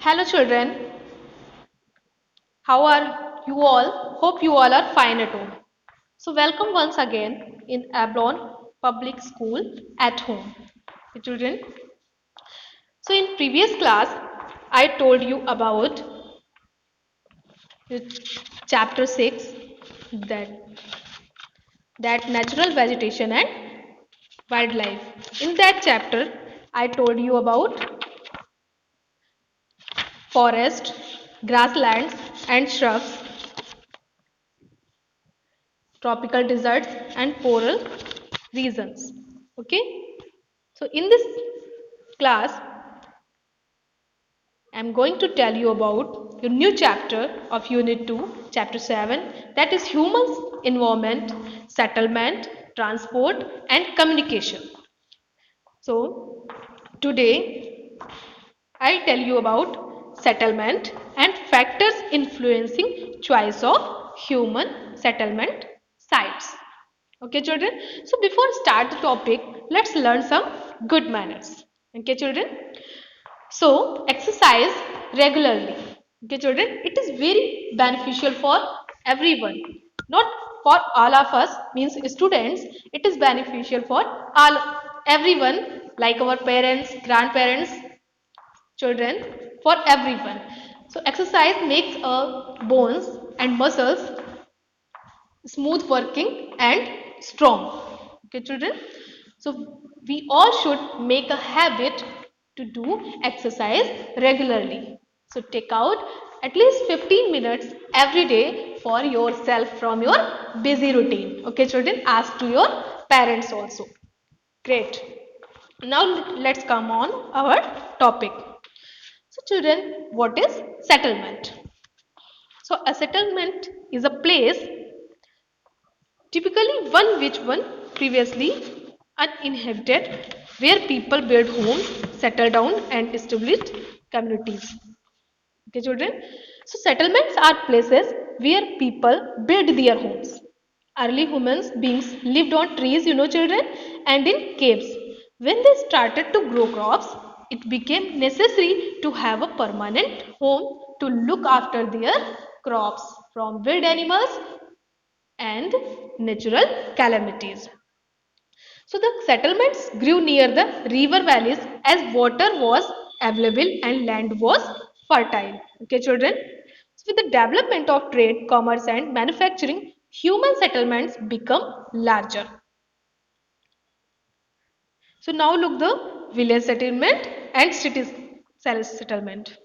Hello children, how are you all? Hope you all are fine at home. So welcome once again in Ablon Public School at home. Children, so in previous class I told you about chapter 6 that natural vegetation and wildlife. In that chapter I told you about forest, grasslands and shrubs, tropical deserts and coral regions. Okay, so in this class I'm going to tell you about your new chapter of unit 2, chapter 7, that is humans, environment, settlement, transport and communication. So today I'll tell you about settlement and factors influencing choice of human settlement sites. Okay, children. So before start the topic, let's learn some good manners. Okay, children. So exercise regularly. Okay, children. It is very beneficial for everyone. Not for all of us, means students. It is beneficial for all everyone, like our parents, grandparents, children, for everyone. So exercise makes bones and muscles smooth working and strong. Okay, children. So we all should make a habit to do exercise regularly. So take out at least 15 minutes every day for yourself from your busy routine. Okay, children. Ask to your parents also. Great. Now let's come on our topic. So children, what is settlement? So a settlement is a place, typically one previously uninhabited, where people build homes, settle down and establish communities. Okay, children. So settlements are places where people build their homes. Early humans beings lived on trees, children, and in caves. When they started to grow crops, it became necessary to have a permanent home to look after their crops from wild animals and natural calamities. So the settlements grew near the river valleys as water was available and land was fertile. Okay, children. So with the development of trade, commerce and manufacturing, human settlements become larger. So now look the village settlement and city settlement.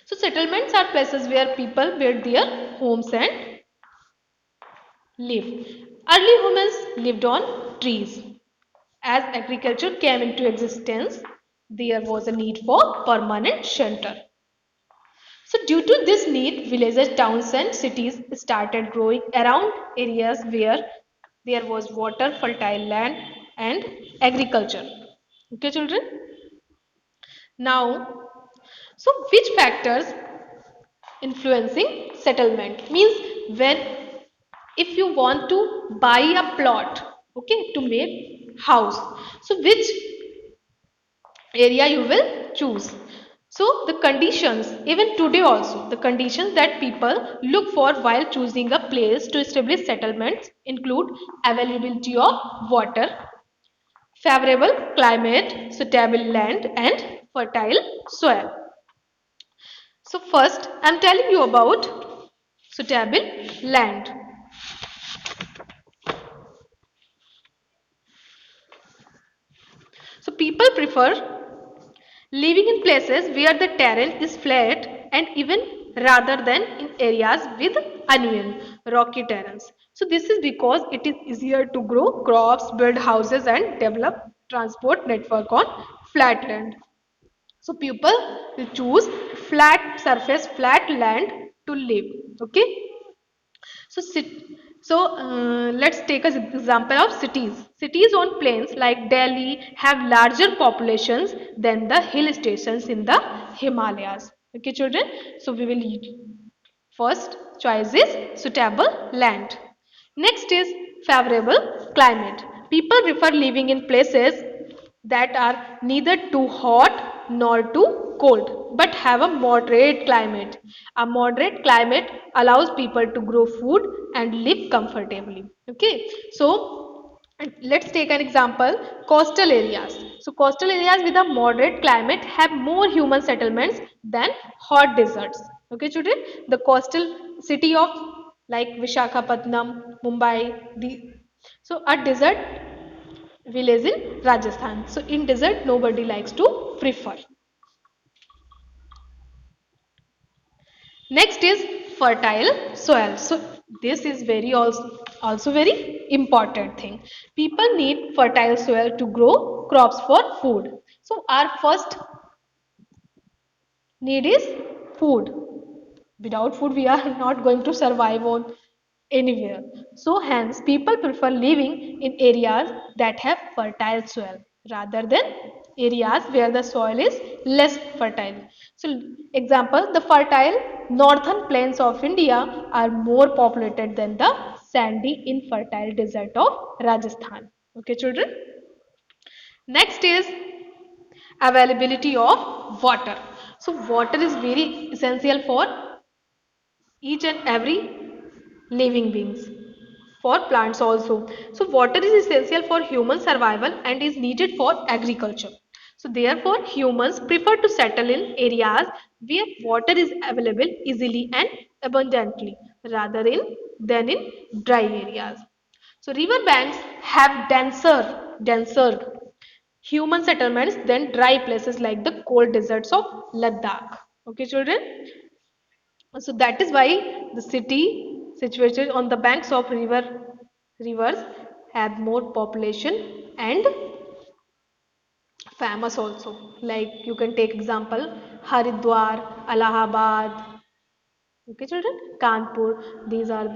So settlements are places where people build their homes and live. Early humans lived on trees. As agriculture came into existence, there was a need for permanent shelter. So due to this need, villages, towns and cities started growing around areas where there was water, fertile land and agriculture. Okay, children? Now, so which factors influencing settlement? Means when, if you want to buy a plot, okay, to make house, so which area you will choose. So the conditions, even today also, the conditions that people look for while choosing a place to establish settlements include availability of water, favorable climate, suitable land and fertile soil. So first I am telling you about suitable land. So people prefer living in places where the terrain is flat and even, rather than in areas with uneven rocky terrains. So this is because it is easier to grow crops, build houses and develop transport network on flat land. So people will choose flat surface, flat land to live. Okay. So, let's take an example of cities. Cities on plains like Delhi have larger populations than the hill stations in the Himalayas. Okay, children. So we will first choice is suitable land. Next is favorable climate. People prefer living in places that are neither too hot nor too cold but have a moderate climate. A moderate climate allows people to grow food and live comfortably. Okay, so let's take an example, coastal areas. So coastal areas with a moderate climate have more human settlements than hot deserts. Okay, children, the coastal city of like Vishakhapatnam, Mumbai, so a desert village in Rajasthan. So in desert, nobody likes to prefer. Next is fertile soil. So this is also very important thing. People need fertile soil to grow crops for food. So our first need is food. Without food, we are not going to survive on anywhere. So hence, people prefer living in areas that have fertile soil rather than areas where the soil is less fertile. So example, the fertile northern plains of India are more populated than the sandy infertile desert of Rajasthan. Okay, children. Next is availability of water. So water is very essential for each and every living beings, for plants also. So water is essential for human survival and is needed for agriculture. So therefore humans prefer to settle in areas where water is available easily and abundantly rather than in dry areas. So river banks have denser human settlements than dry places like the cold deserts of Ladakh. Okay, children. So that is why the city situated on the banks of rivers have more population and famous also. Like you can take example Haridwar, Allahabad. Okay, children, Kanpur. These are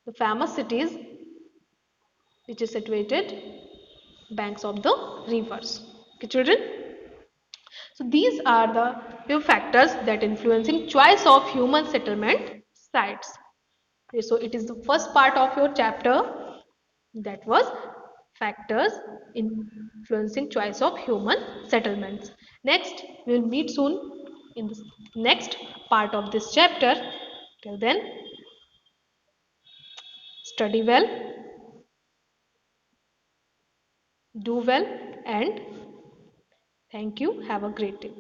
the famous cities which is situated banks of the rivers. Okay, children. So these are the few factors that influencing choice of human settlement sites. Okay, so it is the first part of your chapter, that was factors influencing choice of human settlements. Next, we will meet soon in the next part of this chapter. Till then, study well, do well, and thank you. Have a great day.